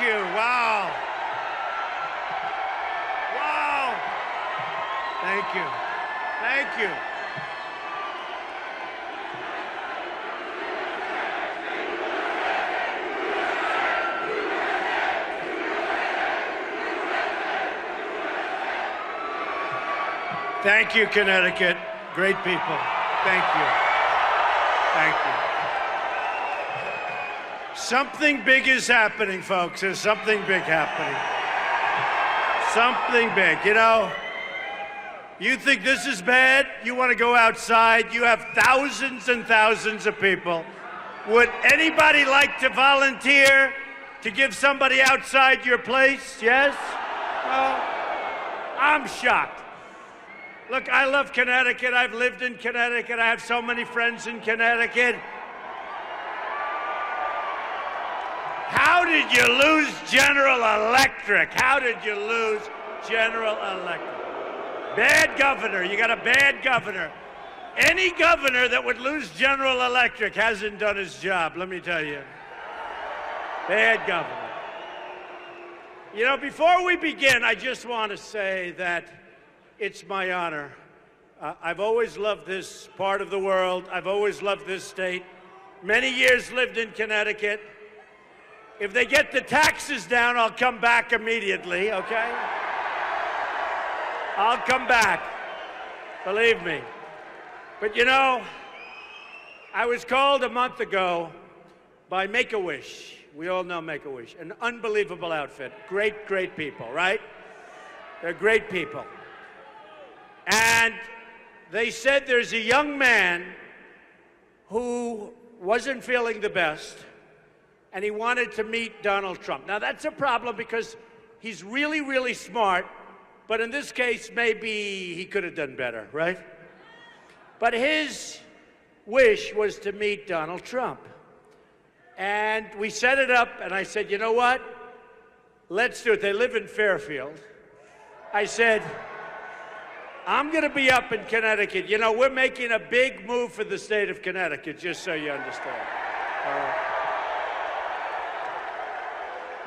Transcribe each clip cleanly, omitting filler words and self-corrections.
you. Wow. Wow. Thank you. Thank you. Thank you, Connecticut. Great people. Thank you. Thank you. Something big is happening, folks. There's something big happening. Something big. You know, you think this is bad? You want to go outside? You have thousands and thousands of people. Would anybody like to volunteer to give somebody outside your place? Yes? Well, I'm shocked. Look, I love Connecticut. I've lived in Connecticut. I have so many friends in Connecticut. How did you lose General Electric? How did you lose General Electric? Bad governor. You got a bad governor. Any governor that would lose General Electric hasn't done his job, let me tell you. Bad governor. You know, before we begin, I just want to say that it's my honor. I've always loved this part of the world. I've always loved this state. Many years lived in Connecticut. If they get the taxes down, I'll come back immediately, okay? I'll come back, believe me. But you know, I was called a month ago by Make-A-Wish. We all know Make-A-Wish, an unbelievable outfit. Great, great people, right? They're great people. And they said there's a young man who wasn't feeling the best, and he wanted to meet Donald Trump. Now, that's a problem because he's really, really smart, but in this case, maybe he could have done better, right? But his wish was to meet Donald Trump. And we set it up, and I said, you know what? Let's do it. They live in Fairfield. I said, I'm going to be up in Connecticut. You know, we're making a big move for the state of Connecticut, just so you understand.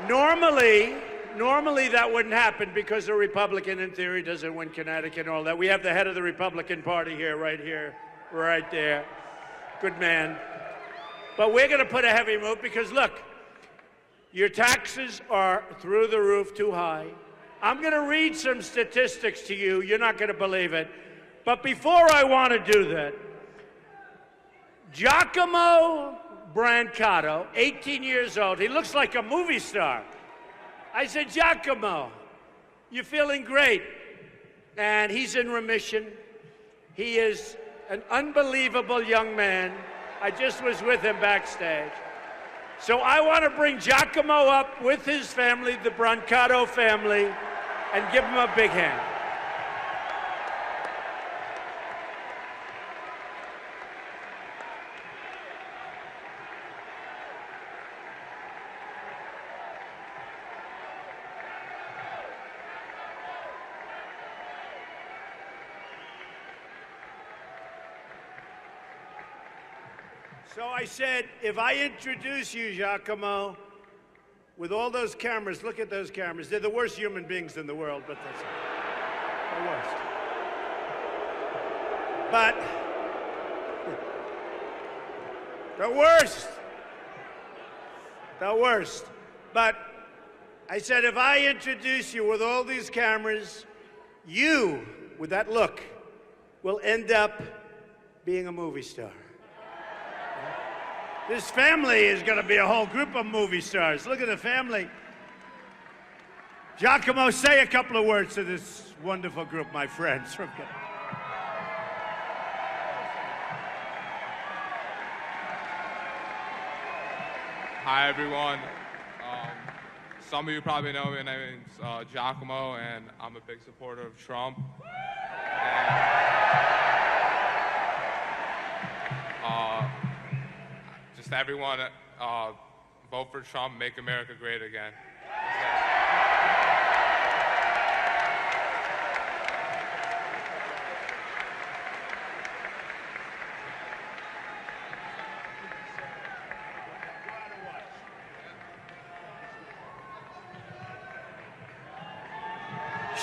Normally that wouldn't happen because a Republican, in theory, doesn't win Connecticut and all that. We have the head of the Republican Party here, right there. Good man. But we're going to put a heavy move because, look, your taxes are through the roof, too high. I'm going to read some statistics to you. You're not going to believe it. But before I want to do that, Giacomo Brancato, 18 years old. He looks like a movie star. I said, Giacomo, you're feeling great. And he's in remission. He is an unbelievable young man. I just was with him backstage. So I want to bring Giacomo up with his family, the Brancato family, and give him a big hand. So I said, if I introduce you, Giacomo, with all those cameras, look at those cameras. They're the worst human beings in the world, but that's the worst. But the worst. The worst. But I said, if I introduce you with all these cameras, you, with that look, will end up being a movie star. This family is going to be a whole group of movie stars. Look at the family. Giacomo, say a couple of words to this wonderful group, my friends. Hi, everyone. Some of you probably know me. My name is Giacomo, and I'm a big supporter of Trump. Just everyone, vote for Trump, make America great again.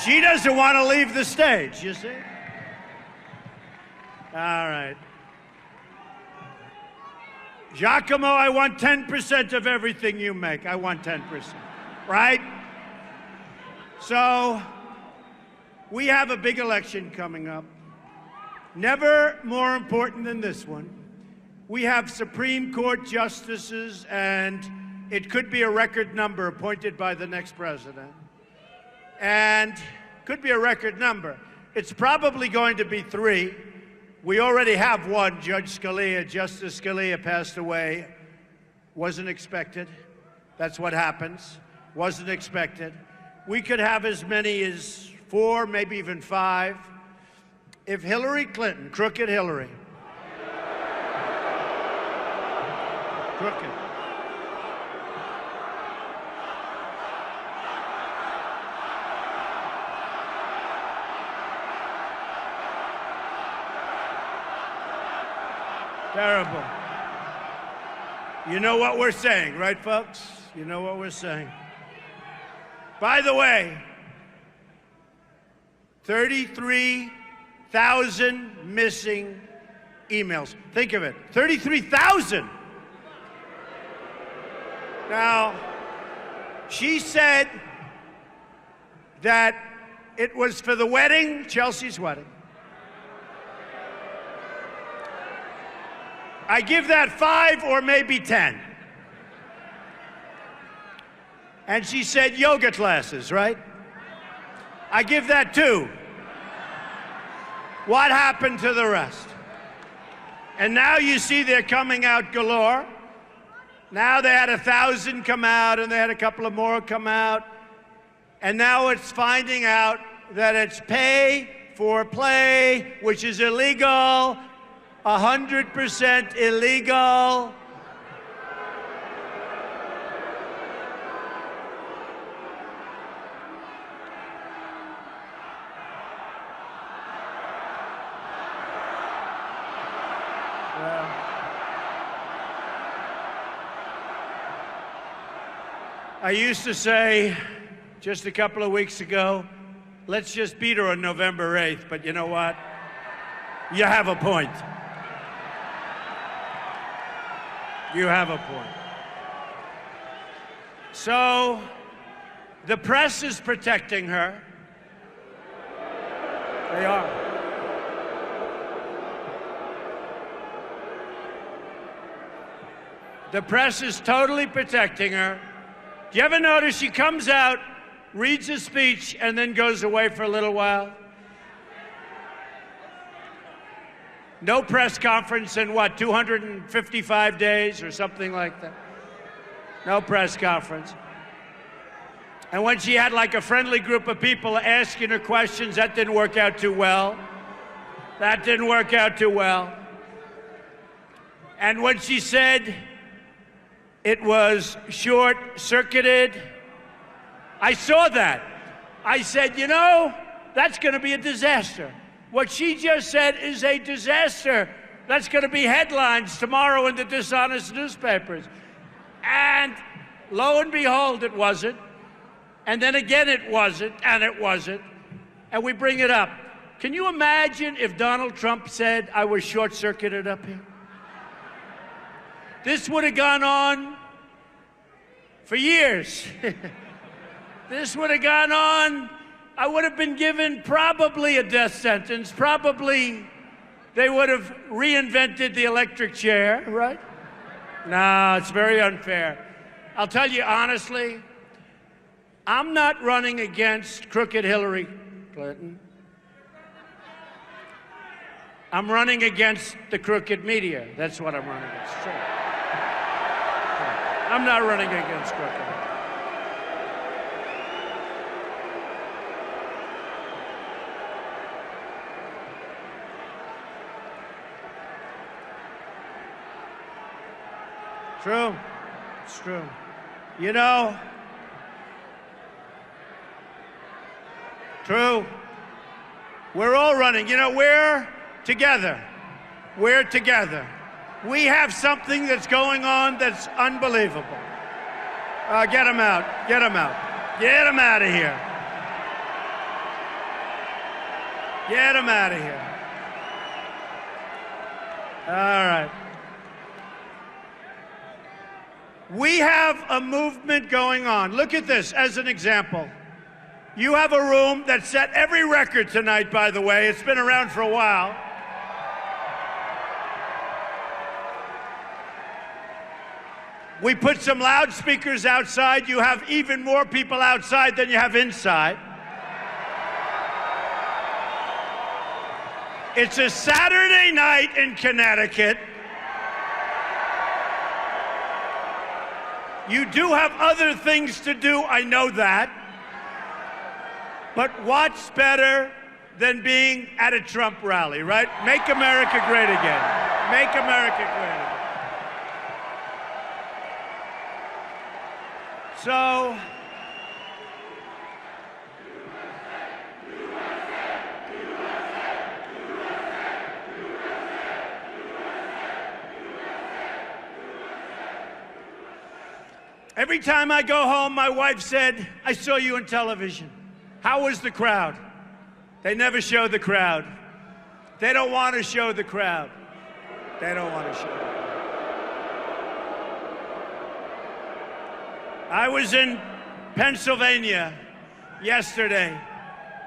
She doesn't want to leave the stage, you see? All right. Giacomo, I want 10% of everything you make. I want 10%, right? So, we have a big election coming up. Never more important than this one. We have Supreme Court justices, and it could be a record number appointed by the next president. And could be a record number. It's probably going to be 3. We already have one, Judge Scalia. Justice Scalia passed away. Wasn't expected. That's what happens. Wasn't expected. We could have as many as 4, maybe even 5. If Hillary Clinton, crooked Hillary, crooked, terrible. You know what we're saying, right, folks? You know what we're saying. By the way, 33,000 missing emails. Think of it, 33,000. Now, she said that it was for the wedding, Chelsea's wedding. I give that 5 or maybe 10. And she said yoga classes, right? I give that 2. What happened to the rest? And now you see they're coming out galore. Now they had 1,000 come out, and they had a couple of more come out. And now it's finding out that it's pay for play, which is illegal, 100% illegal. I used to say just a couple of weeks ago, let's just beat her on November 8th, but you know what? You have a point. You have a point. So, the press is protecting her. They are. The press is totally protecting her. Do you ever notice she comes out, reads a speech, and then goes away for a little while? No press conference in what, 255 days or something like that? No press conference. And when she had like a friendly group of people asking her questions, that didn't work out too well. That didn't work out too well. And when she said it was short-circuited, I saw that. I said, you know, that's going to be a disaster. What she just said is a disaster. That's going to be headlines tomorrow in the dishonest newspapers. And lo and behold, it wasn't. And then again, it wasn't, and it wasn't. And we bring it up. Can you imagine if Donald Trump said I was short-circuited up here? This would have gone on for years. This would have gone on. I would have been given probably a death sentence. Probably they would have reinvented the electric chair, right? No, it's very unfair. I'll tell you honestly, I'm not running against crooked Hillary Clinton. I'm running against the crooked media. That's what I'm running against. Sure. I'm not running against crooked. True. It's true. You know, true. We're all running. You know, we're together. We're together. We have something that's going on that's unbelievable. Get him out. Get him out. Get him out of here. Get him out of here. All right. We have a movement going on. Look at this as an example. You have a room that set every record tonight, by the way. It's been around for a while. We put some loudspeakers outside. You have even more people outside than you have inside. It's a Saturday night in Connecticut. You do have other things to do, I know that. But what's better than being at a Trump rally, right? Make America great again. Make America great again. So, every time I go home, my wife said, I saw you on television. How was the crowd? They never show the crowd. They don't want to show the crowd. They don't want to show the crowd. I was in Pennsylvania yesterday.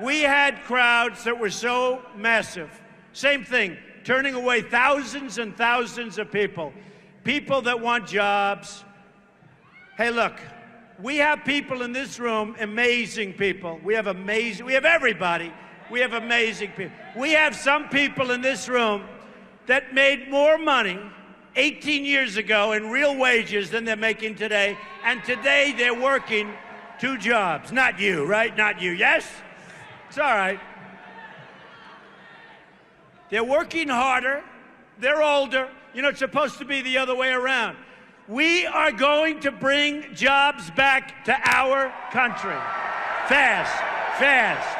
We had crowds that were so massive. Same thing, turning away thousands and thousands of people. People that want jobs. Hey, look, we have people in this room, amazing people. We have everybody. We have amazing people. We have some people in this room that made more money 18 years ago in real wages than they're making today. And today they're working 2 jobs. Not you, right? Not you. Yes? It's all right. They're working harder. They're older. You know, it's supposed to be the other way around. We are going to bring jobs back to our country. Fast, fast.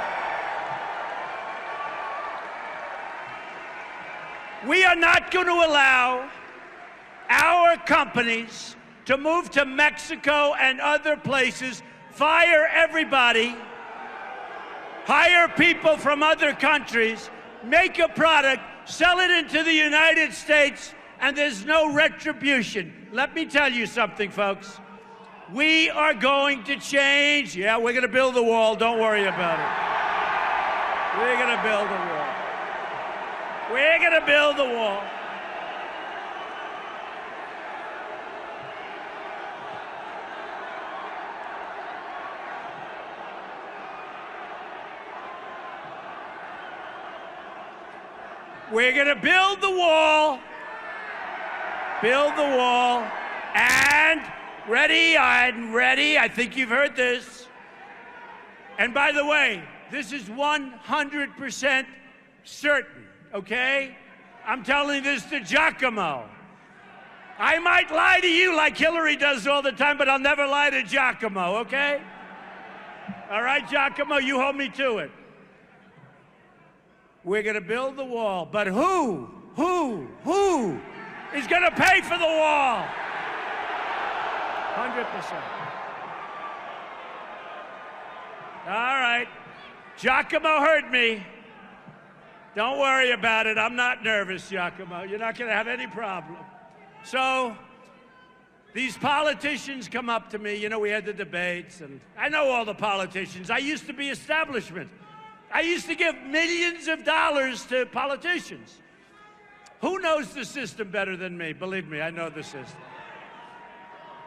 We are not going to allow our companies to move to Mexico and other places, fire everybody, hire people from other countries, make a product, sell it into the United States, and there's no retribution. Let me tell you something, folks. We are going to change. Yeah, we're going to build the wall. Don't worry about it. We're going to build the wall. We're going to build the wall. We're going to build the wall. Build the wall. And ready, I'm ready. I think you've heard this. And by the way, this is 100% certain, okay? I'm telling this to Giacomo. I might lie to you like Hillary does all the time, but I'll never lie to Giacomo, okay? All right, Giacomo, you hold me to it. We're going to build the wall, but who is going to pay for the wall? 100%. All right. Giacomo heard me. Don't worry about it. I'm not nervous, Giacomo. You're not going to have any problem. So these politicians come up to me. You know, we had the debates, and I know all the politicians. I used to be establishment. I used to give millions of dollars to politicians. Who knows the system better than me? Believe me, I know the system.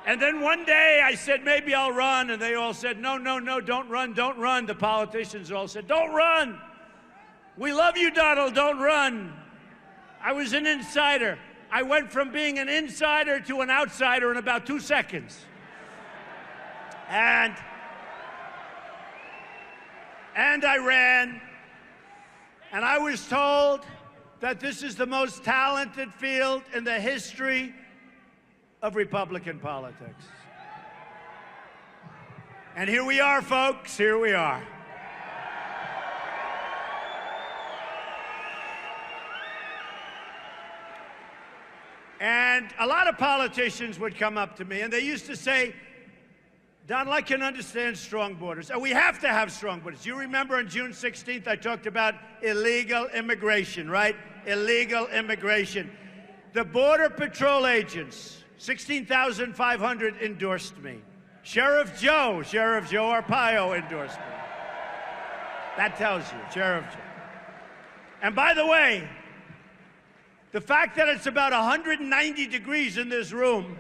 And then one day I said, maybe I'll run. And they all said, no, no, no, don't run, don't run. The politicians all said, don't run. We love you, Donald, don't run. I was an insider. I went from being an insider to an outsider in about 2 seconds. And I ran, and I was told that this is the most talented field in the history of Republican politics. And here we are, folks, here we are. And a lot of politicians would come up to me, and they used to say, Donald, I can understand strong borders, and we have to have strong borders. You remember on June 16th, I talked about illegal immigration, right? Illegal immigration. The Border Patrol agents, 16,500 endorsed me. Sheriff Joe Arpaio endorsed me. That tells you, Sheriff Joe. And by the way, the fact that it's about 190 degrees in this room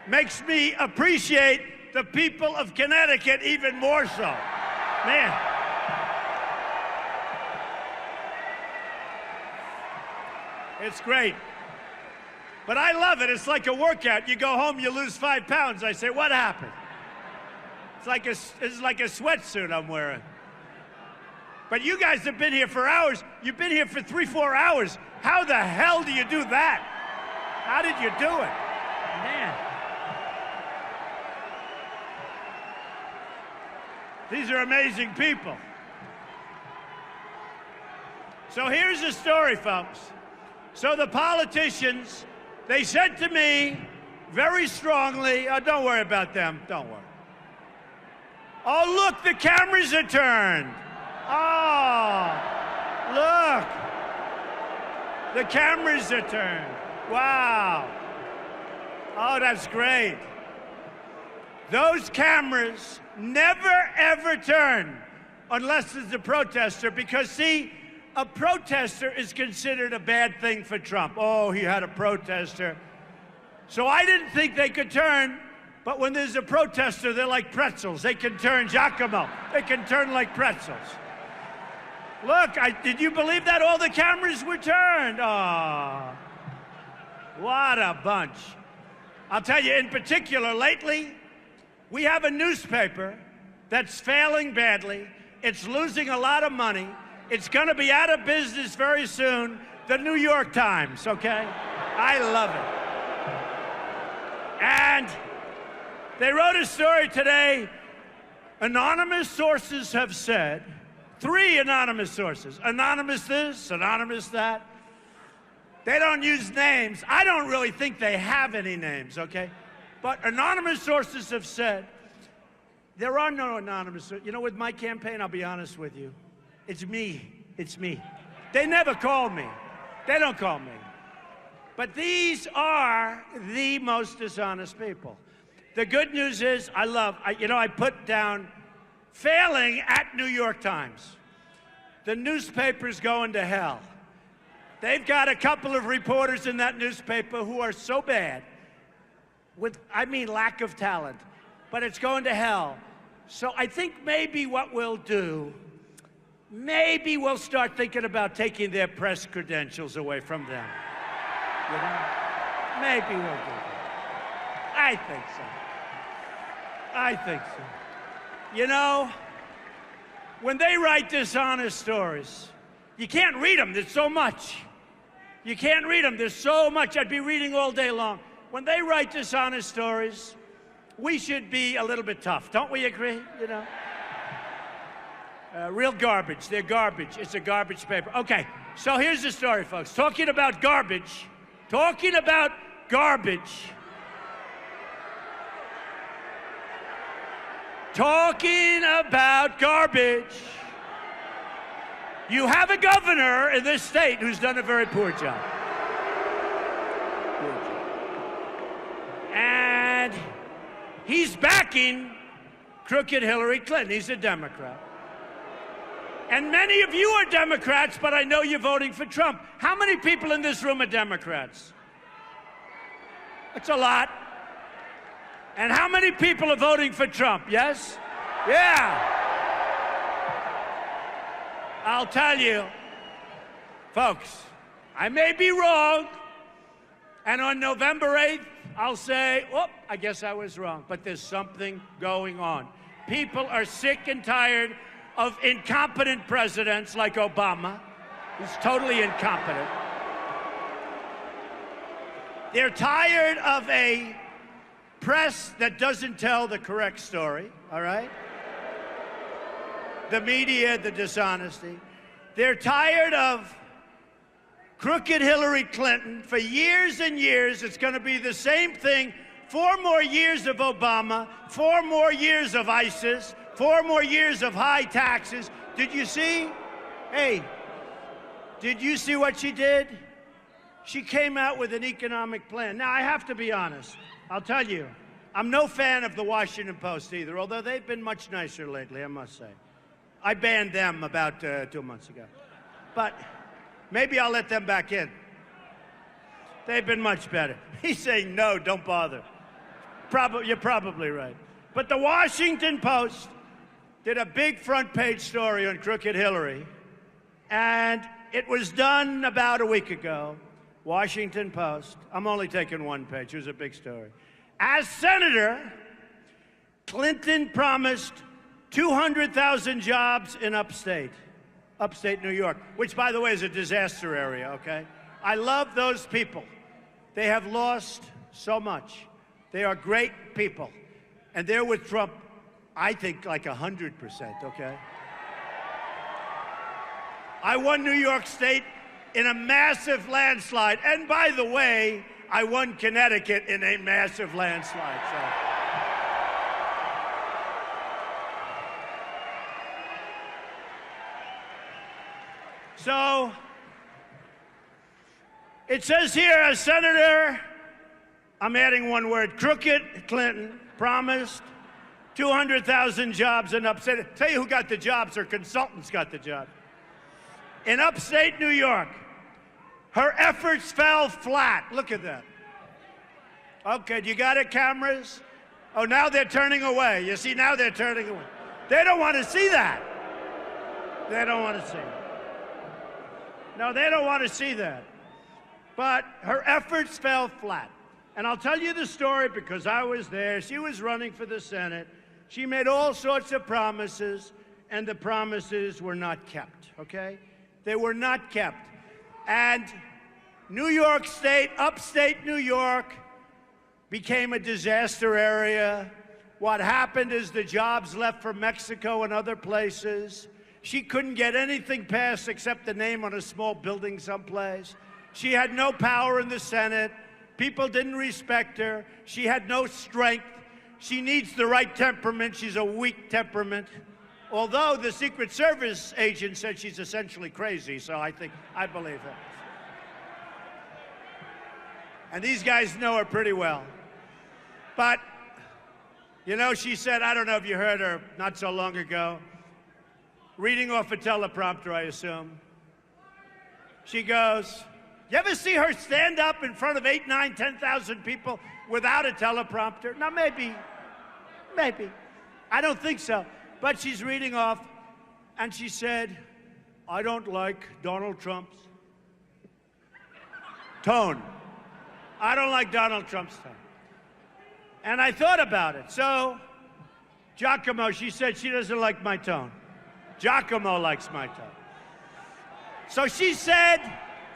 makes me appreciate the people of Connecticut even more so. Man. It's great. But I love it. It's like a workout. You go home, you lose 5 pounds. I say, what happened? It's like a sweatsuit I'm wearing. But you guys have been here for hours. You've been here for 3-4 hours. How the hell do you do that? How did you do it? Man. These are amazing people. So here's the story, folks. So the politicians, they said to me very strongly, oh, don't worry about them, don't worry. Oh, look, the cameras are turned. Oh, look. The cameras are turned. Wow. Oh, that's great. Those cameras never, ever turn unless there's a protester, because, see, a protester is considered a bad thing for Trump. Oh, he had a protester. So I didn't think they could turn, but when there's a protester, they're like pretzels. They can turn, Giacomo. They can turn like pretzels. Look, did you believe that? All the cameras were turned. Oh, what a bunch. I'll tell you, in particular, lately, we have a newspaper that's failing badly. It's losing a lot of money. It's going to be out of business very soon. The New York Times, okay? I love it. And they wrote a story today. Anonymous sources have said, 3 anonymous sources, anonymous this, anonymous that. They don't use names. I don't really think they have any names, okay? But anonymous sources have said, there are no anonymous. You know, with my campaign, I'll be honest with you, it's me. It's me. They never call me. They don't call me. But these are the most dishonest people. The good news is, I put down failing at New York Times. The newspaper's going to hell. They've got a couple of reporters in that newspaper who are so bad, lack of talent, but it's going to hell. So I think maybe what we'll do, maybe we'll start thinking about taking their press credentials away from them. You know? Maybe we'll do that. I think so. You know, when they write dishonest stories, you can't read them. There's so much. You can't read them. There's so much. I'd be reading all day long. When they write dishonest stories, we should be a little bit tough. Don't we agree? You know? Real garbage. They're garbage. It's a garbage paper. Okay, so here's the story, folks. Talking about garbage. You have a governor in this state who's done a very poor job. And he's backing crooked Hillary Clinton. He's a Democrat. And many of you are Democrats, but I know you're voting for Trump. How many people in this room are Democrats? That's a lot. And how many people are voting for Trump? Yes? Yeah. I'll tell you, folks, I may be wrong, and on November 8th, I'll say, oh, I guess I was wrong, but there's something going on. People are sick and tired of incompetent presidents like Obama, who's totally incompetent. They're tired of a press that doesn't tell the correct story, all right? The media, the dishonesty. They're tired of crooked Hillary Clinton. For years and years, it's going to be the same thing 4 more years of Obama, 4 more years of ISIS, 4 more years of high taxes. Did you see? Hey, did you see what she did? She came out with an economic plan. Now, I have to be honest. I'll tell you, I'm no fan of the Washington Post either, although they've been much nicer lately, I must say. I banned them about 2 months ago. But maybe I'll let them back in. They've been much better. He's saying, no, don't bother. You're probably right. But the Washington Post did a big front page story on Crooked Hillary, and it was done about a week ago. Washington Post. I'm only taking one page. It was a big story. As senator, Clinton promised 200,000 jobs in upstate New York, which, by the way, is a disaster area, okay? I love those people. They have lost so much. They are great people. And they're with Trump, I think, like 100%, okay? I won New York State in a massive landslide. And by the way, I won Connecticut in a massive landslide. So it says here, as senator, I'm adding one word, Crooked Clinton promised 200,000 jobs in upstate. Tell you who got the jobs, her consultants got the job. In upstate New York, her efforts fell flat. Look at that. Okay, you got it, cameras? Oh, now they're turning away. You see, now they're turning away. They don't want to see that. They don't want to see it. No, they don't want to see that. But her efforts fell flat. And I'll tell you the story because I was there. She was running for the Senate. She made all sorts of promises, and the promises were not kept, okay? They were not kept. And New York State, upstate New York, became a disaster area. What happened is the jobs left for Mexico and other places. She couldn't get anything passed except the name on a small building someplace. She had no power in the Senate. People didn't respect her. She had no strength. She needs the right temperament. She's a weak temperament. Although the Secret Service agent said she's essentially crazy, so I believe her. And these guys know her pretty well. But, you know, she said, I don't know if you heard her not so long ago, reading off a teleprompter, I assume. She goes, you ever see her stand up in front of 8, 9, 10,000 people without a teleprompter? Now, maybe. I don't think so. But she's reading off, and she said, I don't like Donald Trump's tone. I don't like Donald Trump's tone. And I thought about it. So, Giacomo, she said she doesn't like my tone. Giacomo likes my tone. So she said,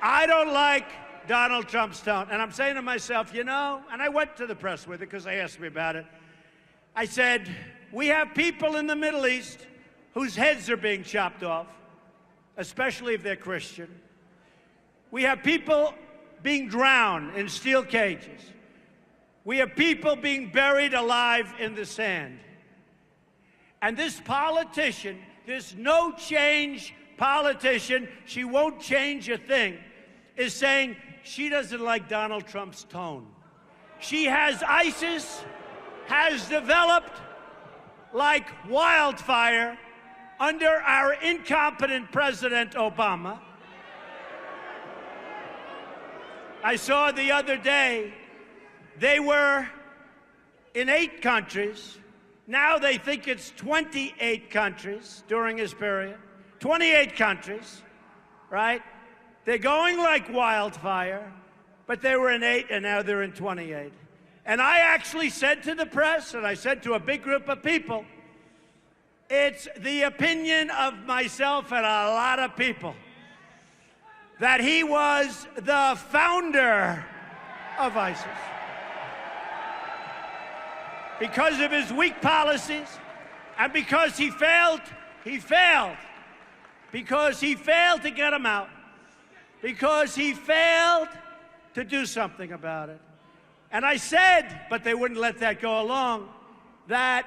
I don't like Donald Trump's tone. And I'm saying to myself, you know, and I went to the press with it because they asked me about it. I said, we have people in the Middle East whose heads are being chopped off, especially if they're Christian. We have people being drowned in steel cages. We have people being buried alive in the sand. And this politician, this no-change politician, she won't change a thing, is saying she doesn't like Donald Trump's tone. ISIS has developed like wildfire under our incompetent President Obama. I saw the other day, they were in 8 countries. Now they think it's 28 countries during his period. 28 countries, right? They're going like wildfire, but they were in 8 and now they're in 28. And I actually said to the press, and I said to a big group of people, it's the opinion of myself and a lot of people that he was the founder of ISIS. Because of his weak policies and because he failed, because he failed to get them out, because he failed to do something about it. And I said, but they wouldn't let that go along, that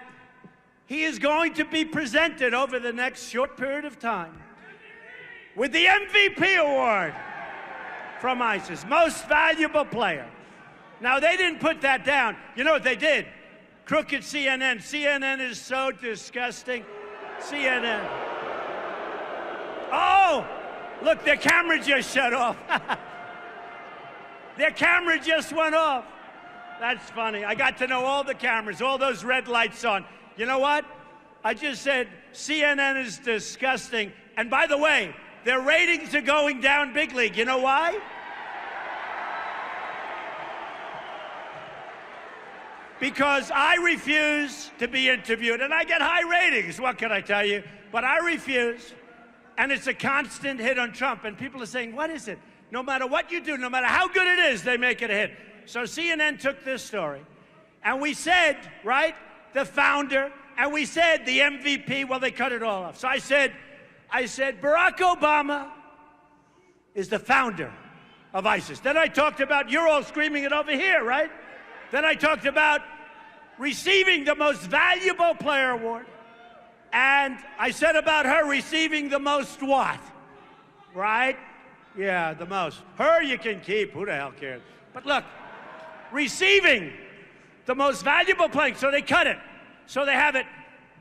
he is going to be presented over the next short period of time with the MVP award from ISIS, Most Valuable Player. Now, they didn't put that down. You know what they did? Crooked CNN. CNN is so disgusting. CNN. Oh, look, their camera just shut off. Their camera just went off. That's funny. I got to know all the cameras, all those red lights on. You know what? I just said CNN is disgusting. And by the way, their ratings are going down big league. You know why? Because I refuse to be interviewed. And I get high ratings, what can I tell you? But I refuse. And it's a constant hit on Trump. And people are saying, what is it? No matter what you do, no matter how good it is, they make it a hit. So CNN took this story, and we said, right, the founder, and we said the MVP, well, they cut it all off. So I said, Barack Obama is the founder of ISIS. Then I talked about, you're all screaming it over here, right? Then I talked about receiving the Most Valuable Player award. And I said about her receiving the most what? Right? Yeah, the most. Her you can keep. Who the hell cares? But look, receiving the Most Valuable Player. So they cut it. So they have it.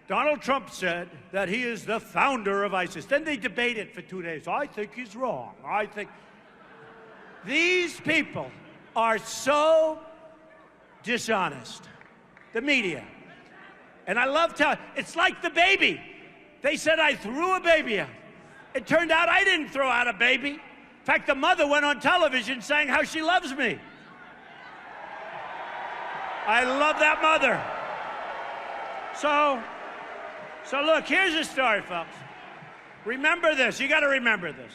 Donald Trump said that he is the founder of ISIS. Then they debate it for 2 days. I think he's wrong. I think. These people are so dishonest. The media. And I love telling, it's like the baby. They said I threw a baby out. It turned out I didn't throw out a baby. In fact, the mother went on television saying how she loves me. I love that mother. So look, here's the story, folks. Remember this. You got to remember this.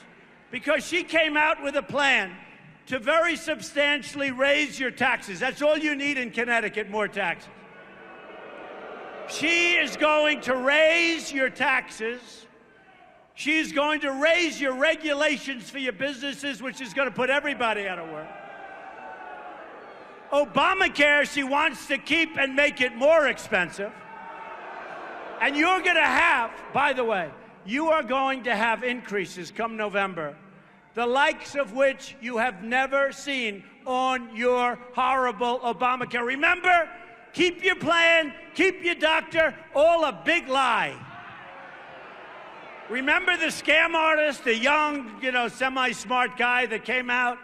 Because she came out with a plan to very substantially raise your taxes. That's all you need in Connecticut, more taxes. She is going to raise your taxes. She's going to raise your regulations for your businesses, which is going to put everybody out of work. Obamacare, she wants to keep and make it more expensive. And you're going to have, by the way, you are going to have increases come November, the likes of which you have never seen on your horrible Obamacare. Remember? Keep your plan, keep your doctor, all a big lie. Remember the scam artist, the young, semi-smart guy that came out,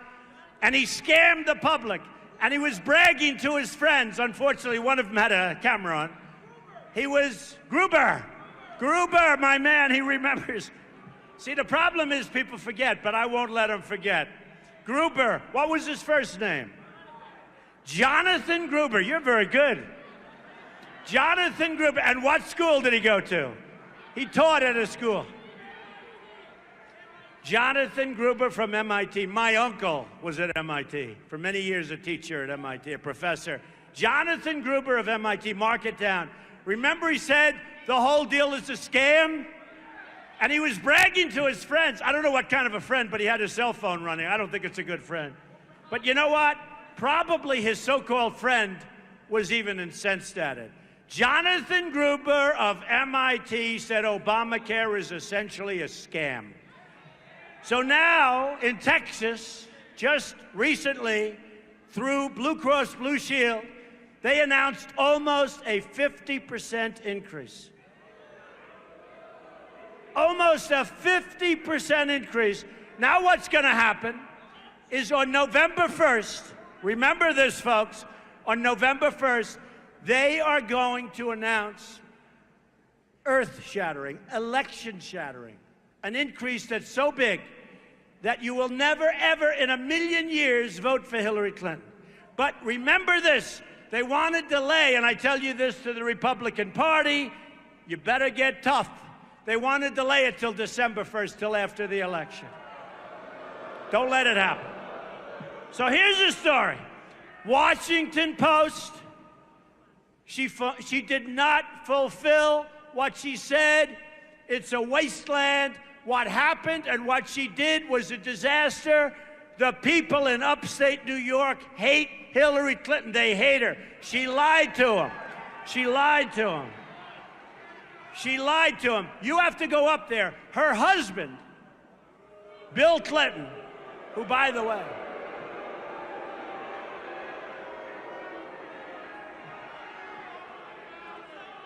and he scammed the public, and he was bragging to his friends. Unfortunately, one of them had a camera on. He was Gruber. Gruber, my man, he remembers. See, the problem is people forget, but I won't let them forget. Gruber, what was his first name? Jonathan Gruber. You're very good. Jonathan Gruber. And what school did he go to? He taught at a school. Jonathan Gruber from MIT. My uncle was at MIT. For many years a teacher at MIT, a professor. Jonathan Gruber of MIT. Mark it down. Remember he said the whole deal is a scam? And he was bragging to his friends. I don't know what kind of a friend, but he had his cell phone running. I don't think it's a good friend. But you know what? Probably his so-called friend was even incensed at it. Jonathan Gruber of MIT said Obamacare is essentially a scam. So now in Texas, just recently, through Blue Cross Blue Shield, they announced almost a 50% increase. Almost a 50% increase. Now what's going to happen is on November 1st, remember this, folks, on November 1st, they are going to announce earth-shattering, election-shattering, an increase that's so big that you will never, ever in a million years vote for Hillary Clinton. But remember this, they want to delay, and I tell you this to the Republican Party, you better get tough. They want to delay it till December 1st, till after the election. Don't let it happen. So here's the story. Washington Post, she did not fulfill what she said. It's a wasteland. What happened and what she did was a disaster. The people in upstate New York hate Hillary Clinton. They hate her. She lied to them. She lied to them. She lied to him. You have to go up there. Her husband, Bill Clinton, who, by the way,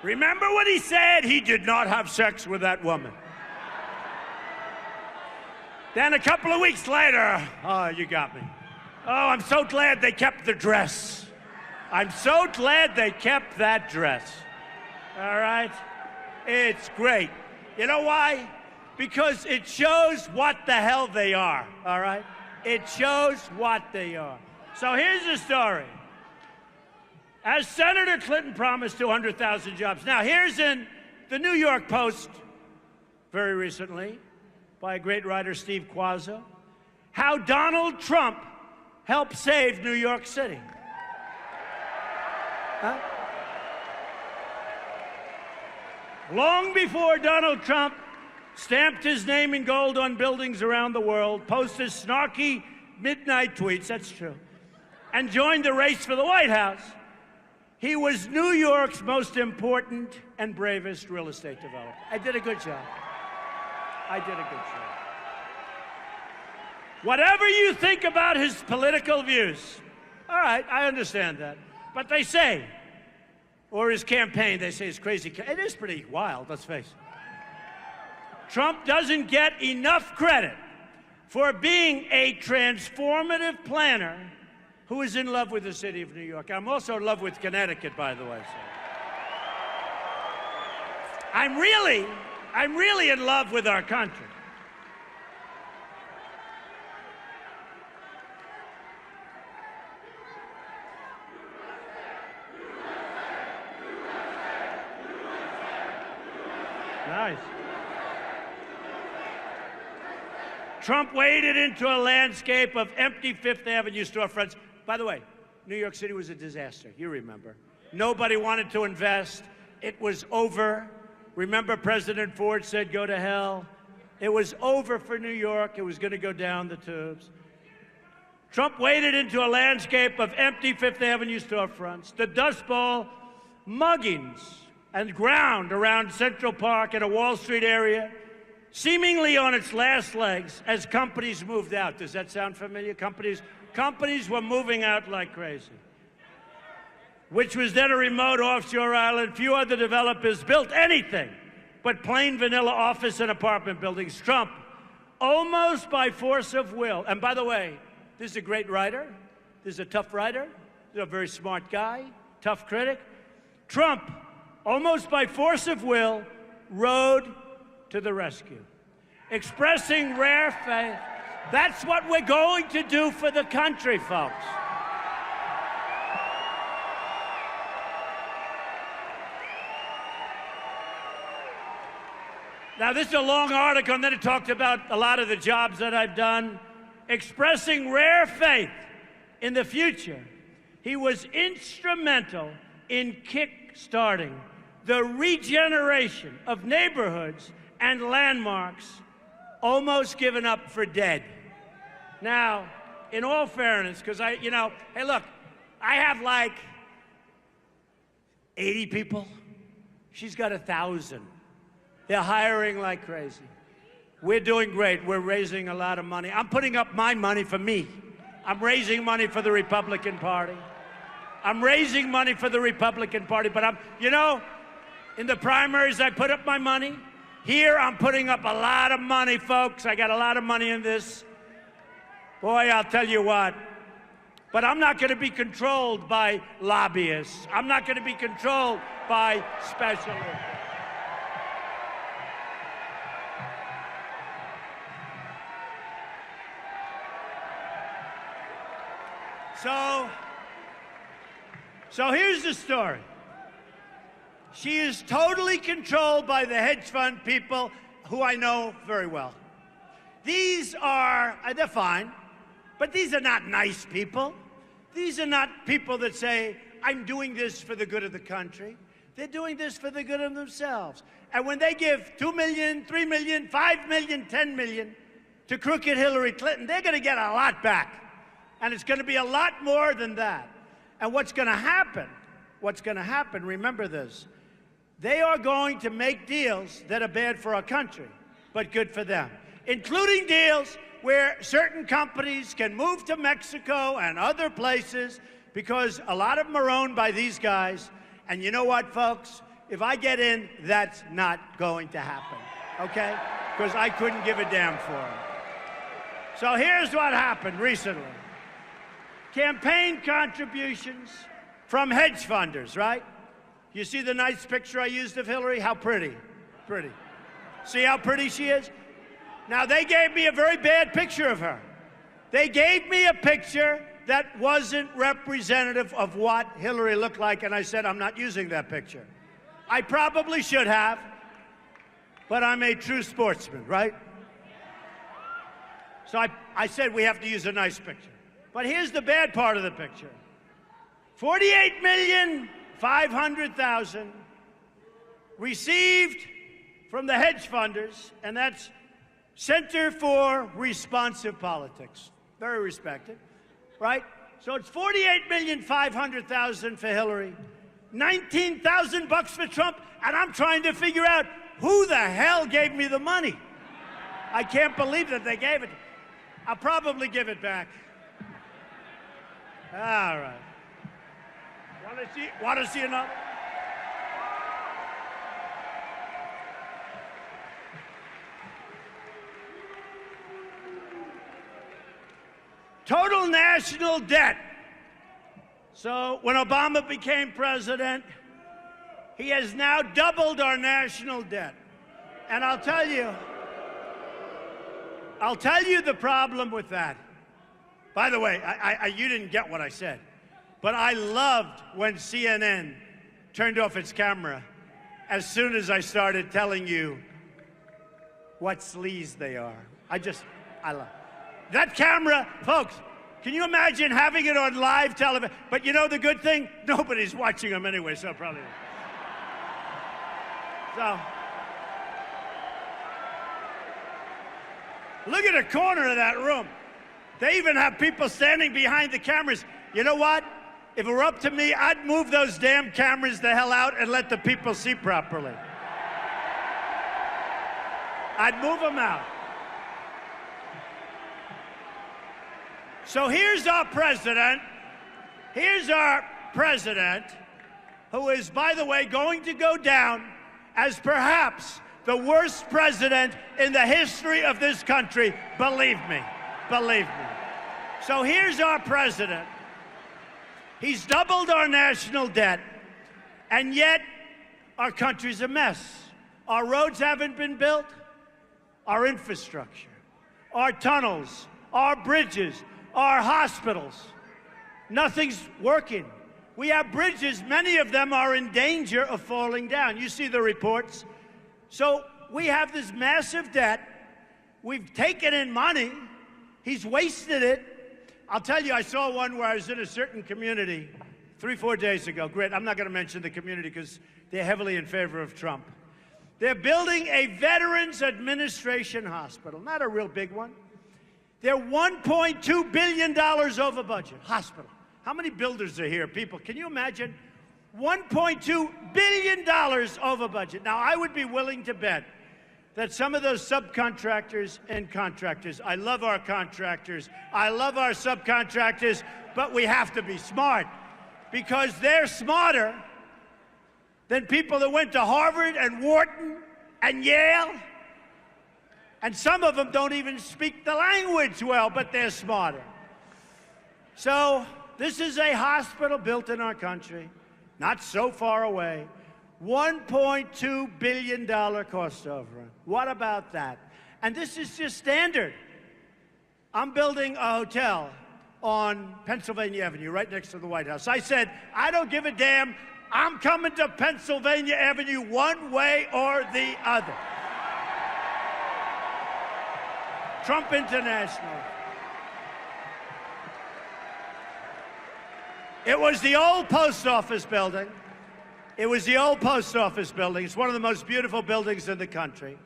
remember what he said? He did not have sex with that woman. Then a couple of weeks later, oh, you got me. Oh, I'm so glad they kept the dress. I'm so glad they kept that dress. All right? It's great. You know why? Because it shows what the hell they are, all right? It shows what they are. So here's the story. As Senator Clinton promised 200,000 jobs. Now, here's in the New York Post very recently by a great writer, Steve Quazzo, how Donald Trump helped save New York City. Huh? Long before Donald Trump stamped his name in gold on buildings around the world, posted snarky midnight tweets, that's true, and joined the race for the White House, he was New York's most important and bravest real estate developer. I did a good job. I did a good job. Whatever you think about his political views, all right, I understand that. But they say, or his campaign, they say it's crazy. It is pretty wild, let's face it. Trump doesn't get enough credit for being a transformative planner who is in love with the city of New York. I'm also in love with Connecticut, by the way. So. I'm really in love with our country. Nice. Trump waded into a landscape of empty Fifth Avenue storefronts. By the way, New York City was a disaster. You remember. Nobody wanted to invest. It was over. Remember President Ford said, go to hell? It was over for New York. It was going to go down the tubes. Trump waded into a landscape of empty Fifth Avenue storefronts, the Dust Bowl muggings, and ground around Central Park and a Wall Street area, seemingly on its last legs as companies moved out. Does that sound familiar? Companies were moving out like crazy. Which was then a remote offshore island. Few other developers built anything but plain vanilla office and apartment buildings. Trump, almost by force of will, and by the way, this is a great writer, this is a tough writer, this is a very smart guy, tough critic. Trump, almost by force of will, rode to the rescue, expressing rare faith. That's what we're going to do for the country, folks. Now, this is a long article, and then it talked about a lot of the jobs that I've done. Expressing rare faith in the future, he was instrumental in kick-starting the regeneration of neighborhoods and landmarks almost given up for dead. Now, in all fairness, because hey, look, I have like 80 people. She's got 1,000. They're hiring like crazy. We're doing great. We're raising a lot of money. I'm putting up my money for me. I'm raising money for the Republican Party. I'm raising money for the Republican Party, but in the primaries, I put up my money. Here, I'm putting up a lot of money, folks. I got a lot of money in this. Boy, I'll tell you what. But I'm not going to be controlled by lobbyists. I'm not going to be controlled by specialists. So here's the story. She is totally controlled by the hedge fund people who I know very well. These are, they're fine, but these are not nice people. These are not people that say, I'm doing this for the good of the country. They're doing this for the good of themselves. And when they give $2 million, $3 million, $5 million, $10 million, to crooked Hillary Clinton, they're going to get a lot back. And it's going to be a lot more than that. And what's going to happen, remember this, they are going to make deals that are bad for our country, but good for them, including deals where certain companies can move to Mexico and other places because a lot of them are owned by these guys. And you know what, folks? If I get in, that's not going to happen, okay? Because I couldn't give a damn for them. So here's what happened recently. Campaign contributions from hedge funders, right? You see the nice picture I used of Hillary? How pretty. Pretty. See how pretty she is? Now, they gave me a very bad picture of her. They gave me a picture that wasn't representative of what Hillary looked like, and I said, I'm not using that picture. I probably should have, but I'm a true sportsman, right? So I said we have to use a nice picture. But here's the bad part of the picture. 48,500,000 received from the hedge funders, and that's Center for Responsive Politics. Very respected, right? So it's 48,500,000 for Hillary, 19,000 bucks for Trump, and I'm trying to figure out who the hell gave me the money. I can't believe that they gave it. I'll probably give it back. All right. Want to see another? Total national debt. So when Obama became president, he has now doubled our national debt. And I'll tell you the problem with that. By the way, you didn't get what I said, but I loved when CNN turned off its camera as soon as I started telling you what sleaze they are. I love it. That camera, folks, can you imagine having it on live television? But you know the good thing? Nobody's watching them anyway, so probably. So, look at the corner of that room. They even have people standing behind the cameras. You know what? If it were up to me, I'd move those damn cameras the hell out and let the people see properly. I'd move them out. So here's our president. Here's our president, who is, by the way, going to go down as perhaps the worst president in the history of this country. Believe me. Believe me. So here's our president. He's doubled our national debt, and yet our country's a mess. Our roads haven't been built, our infrastructure, our tunnels, our bridges, our hospitals. Nothing's working. We have bridges, many of them are in danger of falling down. You see the reports. So we have this massive debt. We've taken in money. He's wasted it. I'll tell you, I saw one where I was in a certain community 3-4 days ago. Great, I'm not going to mention the community because they're heavily in favor of Trump. They're building a Veterans Administration hospital, not a real big one. They're $1.2 billion over budget. Hospital. How many builders are here, people? Can you imagine? $1.2 billion over budget. Now, I would be willing to bet that some of those subcontractors and contractors, I love our contractors, I love our subcontractors, but we have to be smart because they're smarter than people that went to Harvard and Wharton and Yale. And some of them don't even speak the language well, but they're smarter. So this is a hospital built in our country, not so far away. $1.2 billion cost overrun. What about that? And this is just standard. I'm building a hotel on Pennsylvania Avenue, right next to the White House. I said, I don't give a damn. I'm coming to Pennsylvania Avenue one way or the other. Trump International. It was the old post office building. It was the old post office building. It's one of the most beautiful buildings in the country.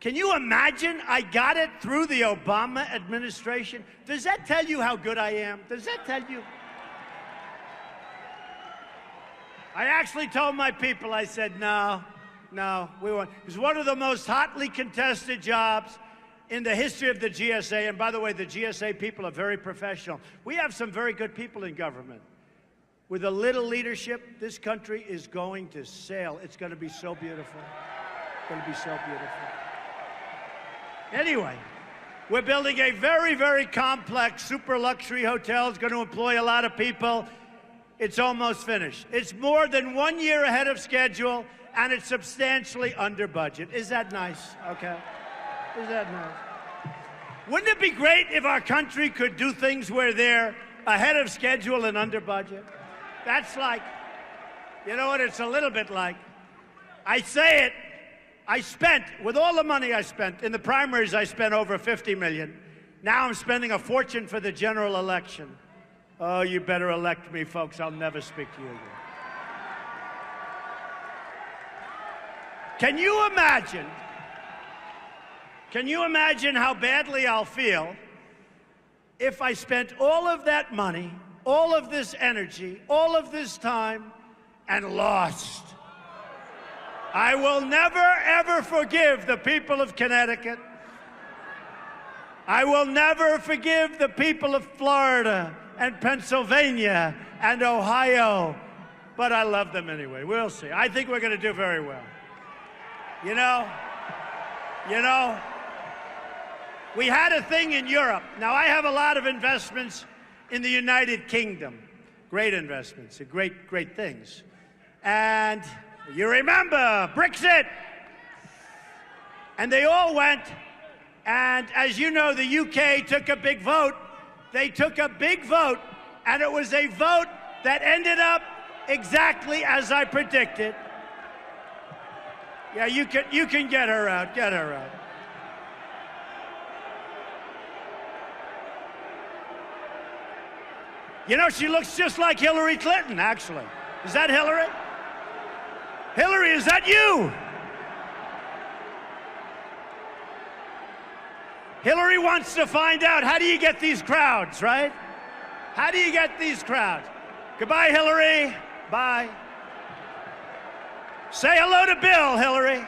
Can you imagine I got it through the Obama administration? Does that tell you how good I am? Does that tell you? I actually told my people, I said, no, we won't. It was one of the most hotly contested jobs in the history of the GSA. And by the way, the GSA people are very professional. We have some very good people in government. With a little leadership, this country is going to sail. It's going to be so beautiful. It's going to be so beautiful. Anyway, we're building a very, very complex super luxury hotel. It's going to employ a lot of people. It's almost finished. It's more than 1 year ahead of schedule, and it's substantially under budget. Is that nice? Okay. Is that nice? Wouldn't it be great if our country could do things where they're ahead of schedule and under budget? That's like, you know what it's a little bit like? I say it, I spent, with all the money I spent, in the primaries I spent over $50 million. Now I'm spending a fortune for the general election. Oh, you better elect me, folks. I'll never speak to you again. Can you imagine how badly I'll feel if I spent all of that money, all of this energy, all of this time, and lost? I will never, ever forgive the people of Connecticut. I will never forgive the people of Florida and Pennsylvania and Ohio, but I love them anyway. We'll see. I think we're going to do very well. You know, we had a thing in Europe. Now, I have a lot of investments in the United Kingdom. Great investments, great things. And you remember Brexit. And they all went, and as you know, the UK took a big vote. They took a big vote, and it was a vote that ended up exactly as I predicted. Yeah, you can get her out. Get her out. You know, she looks just like Hillary Clinton, actually. Is that Hillary? Hillary, is that you? Hillary wants to find out, how do you get these crowds, right? How do you get these crowds? Goodbye, Hillary. Bye. Say hello to Bill, Hillary.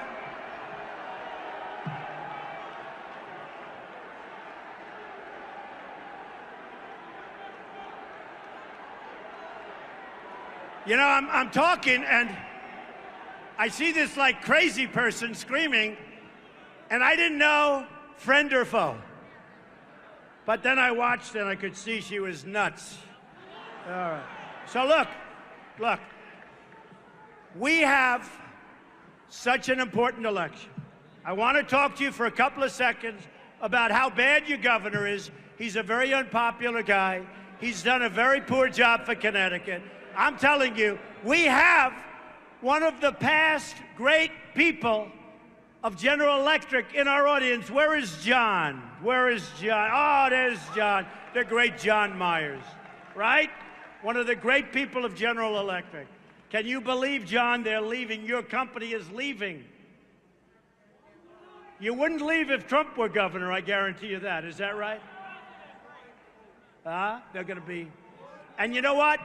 You know, I'm talking, and I see this like crazy person screaming, and I didn't know friend or foe. But then I watched, and I could see she was nuts. All right. So look. We have such an important election. I want to talk to you for a couple of seconds about how bad your governor is. He's a very unpopular guy. He's done a very poor job for Connecticut. I'm telling you, we have one of the past great people of General Electric in our audience. Where is John? Where is John? Oh, there's John, the great John Myers, right? One of the great people of General Electric. Can you believe, John, they're leaving? Your company is leaving. You wouldn't leave if Trump were governor, I guarantee you that. Is that right? They're going to be. And you know what?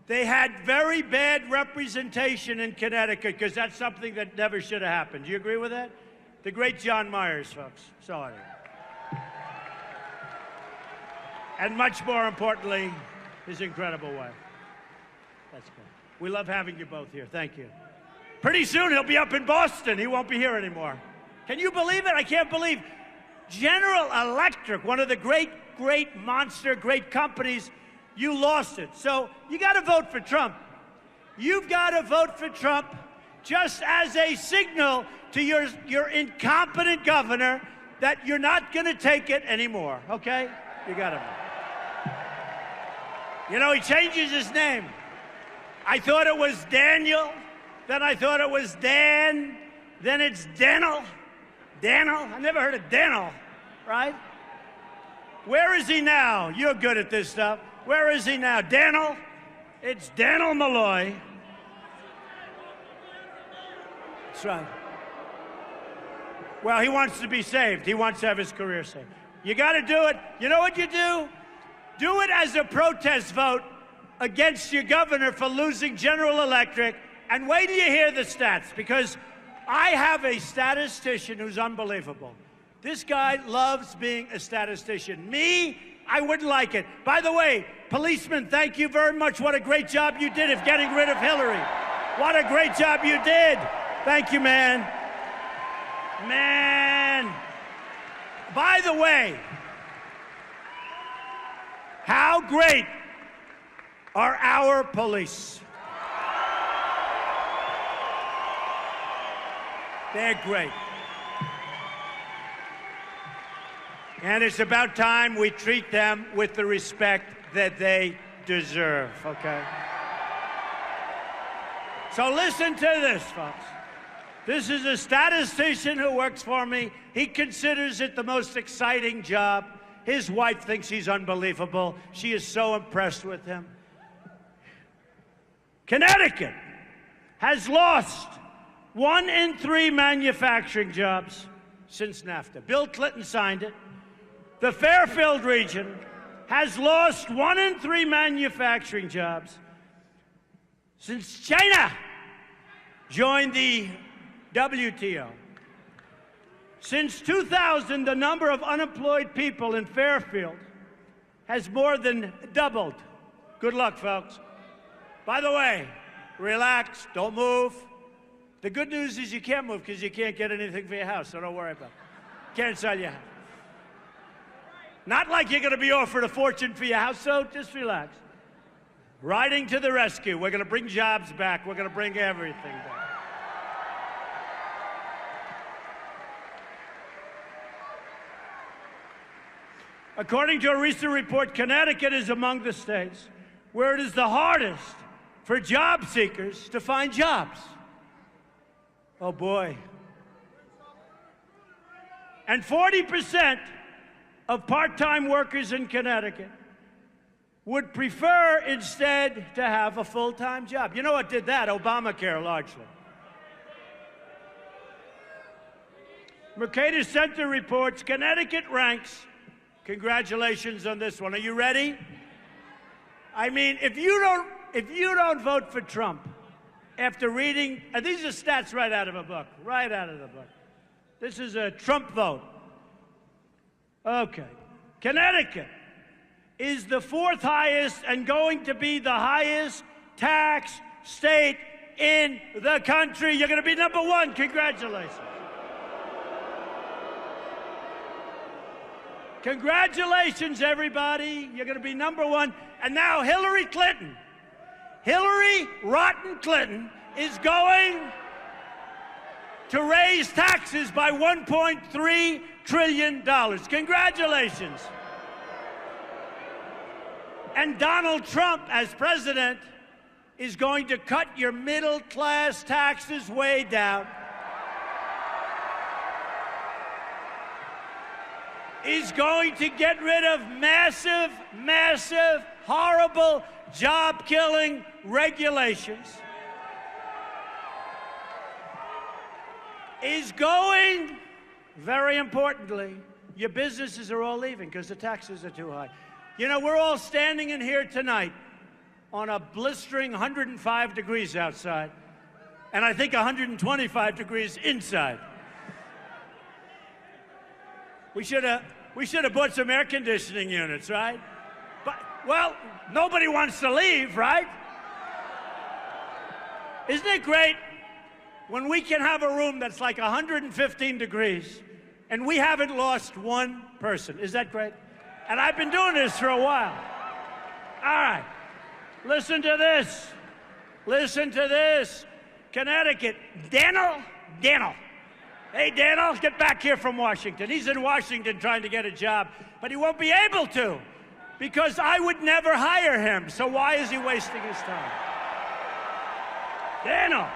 They had very bad representation in Connecticut, because that's something that never should have happened. Do you agree with that? The great John Myers, folks. Sorry. And much more importantly, his incredible wife. That's good. We love having you both here. Thank you. Pretty soon he'll be up in Boston. He won't be here anymore. Can you believe it? I can't believe General Electric, one of the great monster, great companies, you lost it. So you got to vote for Trump. You've got to vote for Trump just as a signal to your incompetent governor that you're not going to take it anymore, okay? You got to vote. You know, he changes his name. I thought it was Daniel, then I thought it was Dan, then it's Daniel. Daniel? I never heard of Daniel, right? Where is he now? You're good at this stuff. Where is he now? Daniel? It's Daniel Malloy. That's right. Well, he wants to be saved. He wants to have his career saved. You got to do it. You know what you do? Do it as a protest vote against your governor for losing General Electric, and wait till you hear the stats, because I have a statistician who's unbelievable. This guy loves being a statistician. Me, I wouldn't like it. By the way, policeman, thank you very much. What a great job you did of getting rid of Hillary. What a great job you did. Thank you, man. Man. By the way, how great are our police? They're great. And it's about time we treat them with the respect that they deserve, okay? So listen to this, folks. This is a statistician who works for me. He considers it the most exciting job. His wife thinks he's unbelievable. She is so impressed with him. Connecticut has lost 1 in 3 manufacturing jobs since NAFTA. Bill Clinton signed it. The Fairfield region has lost 1 in 3 manufacturing jobs since China joined the WTO. Since 2000, the number of unemployed people in Fairfield has more than doubled. Good luck, folks. By the way, relax, don't move. The good news is you can't move because you can't get anything for your house, so don't worry about it. Can't sell your house. Not like you're going to be offered a fortune for your house, so just relax. Riding to the rescue. We're going to bring jobs back. We're going to bring everything back. According to a recent report, Connecticut is among the states where it is the hardest for job seekers to find jobs. Oh, boy. And 40% of part-time workers in Connecticut would prefer instead to have a full-time job. You know what did that? Obamacare, largely. Mercator Center reports Connecticut ranks. Congratulations on this one. Are you ready? I mean, if you don't vote for Trump after reading, and these are stats right out of a book, right out of the book. This is a Trump vote. Okay. Connecticut is the 4th highest and going to be the highest tax state in the country. You're going to be number 1. Congratulations. Congratulations, everybody. You're going to be number 1. And now Hillary Clinton. Hillary Rotten Clinton is going to raise taxes by $1.3 trillion. Congratulations. And Donald Trump, as president, is going to cut your middle-class taxes way down. He's going to get rid of massive, massive, horrible, job-killing regulations. Is going, very importantly, your businesses are all leaving because the taxes are too high. You know, we're all standing in here tonight on a blistering 105 degrees outside, and I think 125 degrees inside. We should have bought some air conditioning units, right? But, well, nobody wants to leave, right? Isn't it great when we can have a room that's like 115 degrees and we haven't lost one person? Is that great? And I've been doing this for a while. All right. Listen to this. Listen to this. Connecticut. Daniel. Hey, Daniel, get back here from Washington. He's in Washington trying to get a job, but he won't be able to because I would never hire him. So why is he wasting his time? Daniel,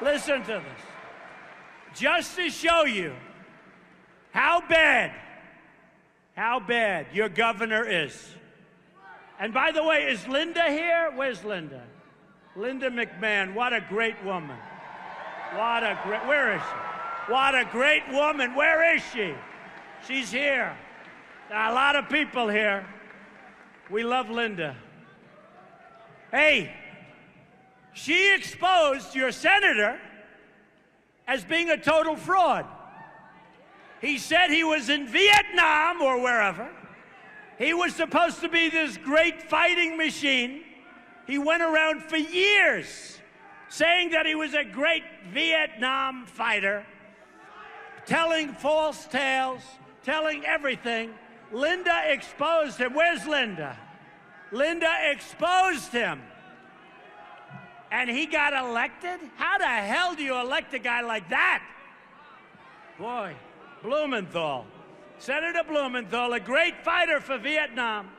listen to this. Just to show you how bad your governor is. And by the way, is Linda here? Where's Linda? Linda McMahon, what a great woman. What a great, where is she? What a great woman. Where is she? She's here. There are a lot of people here. We love Linda. Hey, she exposed your senator as being a total fraud. He said he was in Vietnam or wherever. He was supposed to be this great fighting machine. He went around for years saying that he was a great Vietnam fighter, telling false tales, telling everything. Linda exposed him. Where's Linda? Linda exposed him. And he got elected? How the hell do you elect a guy like that? Boy, Blumenthal. Senator Blumenthal, a great fighter for Vietnam.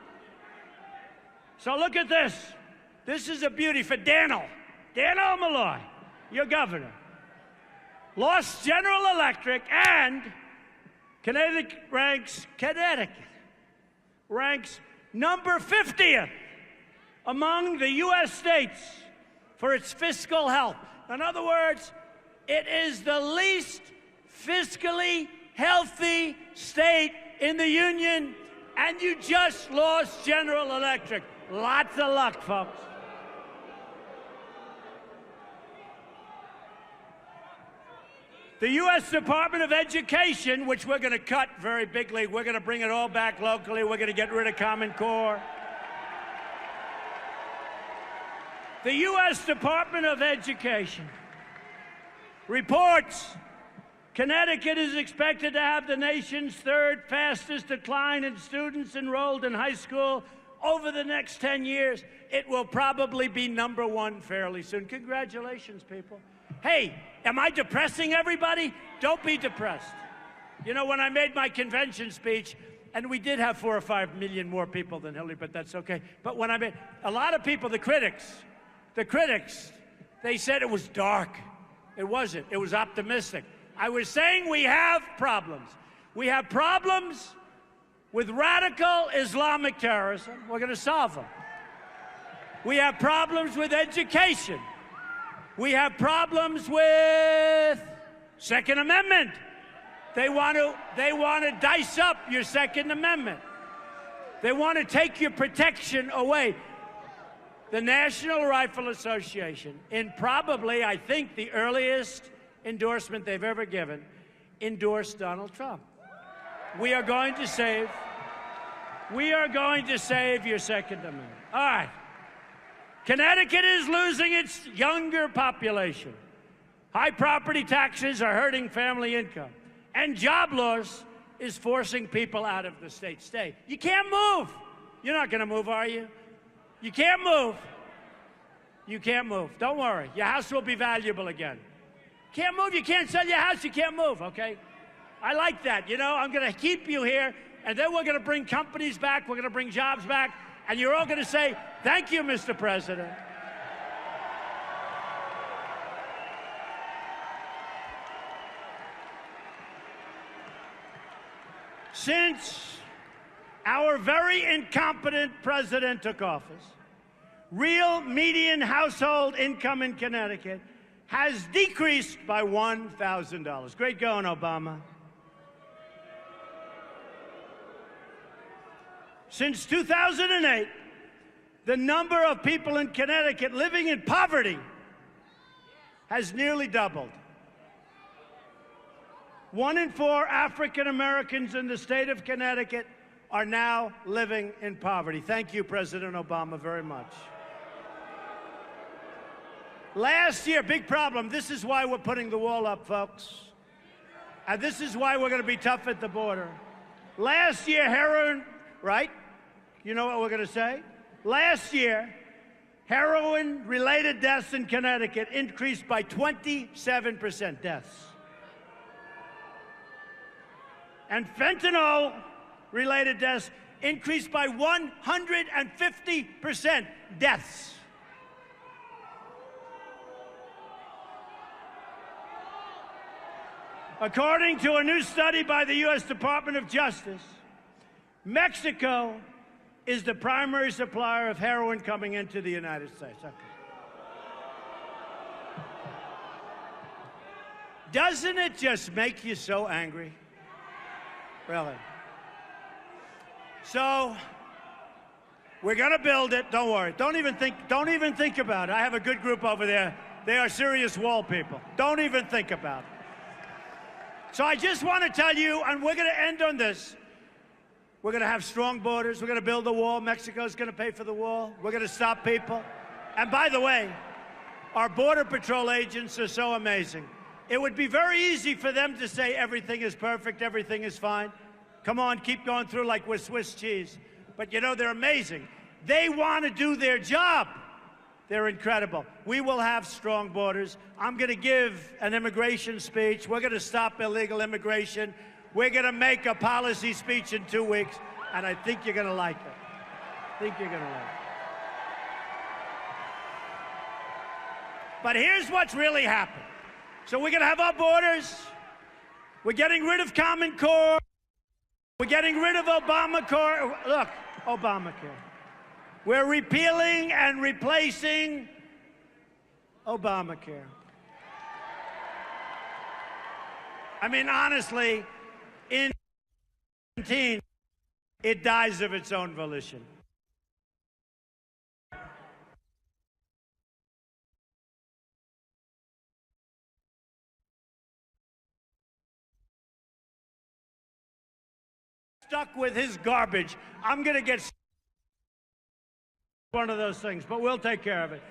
So look at this. This is a beauty for Daniel Malloy, your governor. Lost General Electric, and Connecticut ranks number 50th among the U.S. states for its fiscal health. In other words, it is the least fiscally healthy state in the union, and you just lost General Electric. Lots of luck, folks. The U.S. Department of Education, which we're going to cut very bigly, we're going to bring it all back locally, we're going to get rid of Common Core. The U.S. Department of Education reports Connecticut is expected to have the nation's third fastest decline in students enrolled in high school over the next 10 years. It will probably be number one fairly soon. Congratulations, people. Hey, am I depressing everybody? Don't be depressed. You know, when I made my convention speech, and we did have 4 or 5 million more people than Hillary, but that's okay. But when I made, a lot of people, the critics, they said it was dark. It wasn't. It was optimistic. I was saying we have problems. We have problems with radical Islamic terrorism. We're going to solve them. We have problems with education. We have problems with Second Amendment. They want to dice up your Second Amendment. They want to take your protection away. The National Rifle Association, in probably, I think, the earliest endorsement they've ever given, endorsed Donald Trump. We are going to save your Second Amendment. All right. Connecticut is losing its younger population. High property taxes are hurting family income. And job loss is forcing people out of the state. Stay. You can't move. You're not going to move, are you? You can't move. You can't move. Don't worry. Your house will be valuable again. Can't move. You can't sell your house. You can't move, okay? I like that. You know, I'm going to keep you here, and then we're going to bring companies back. We're going to bring jobs back, and you're all going to say, thank you, Mr. President. Since our very incompetent president took office, real median household income in Connecticut has decreased by $1,000. Great going, Obama. Since 2008, the number of people in Connecticut living in poverty has nearly doubled. 1 in 4 African Americans in the state of Connecticut are now living in poverty. Thank you, President Obama, very much. Last year, big problem. This is why we're putting the wall up, folks. And this is why we're going to be tough at the border. Last year, heroin, right? You know what we're going to say? Last year, heroin-related deaths in Connecticut increased by 27% deaths. And fentanyl-related deaths increased by 150% deaths. According to a new study by the U.S. Department of Justice, Mexico is the primary supplier of heroin coming into the United States. Okay. Doesn't it just make you so angry? Really? So, we're going to build it. Don't worry. Don't even think about it. I have a good group over there. They are serious wall people. Don't even think about it. So I just want to tell you, and we're going to end on this. We're going to have strong borders. We're going to build a wall. Mexico's going to pay for the wall. We're going to stop people. And by the way, our Border Patrol agents are so amazing. It would be very easy for them to say everything is perfect, everything is fine. Come on, keep going through like we're Swiss cheese. But you know, they're amazing. They want to do their job. They're incredible. We will have strong borders. I'm going to give an immigration speech. We're going to stop illegal immigration. We're going to make a policy speech in 2 weeks, and I think you're going to like it. I think you're going to like it. But here's what's really happened. So we're going to have our borders. We're getting rid of Common Core. We're getting rid of Obamacare. Look, Obamacare. We're repealing and replacing Obamacare. I mean, honestly, in 2017, it dies of its own volition. Stuck with his garbage. I'm going to get one of those things, but we'll take care of it.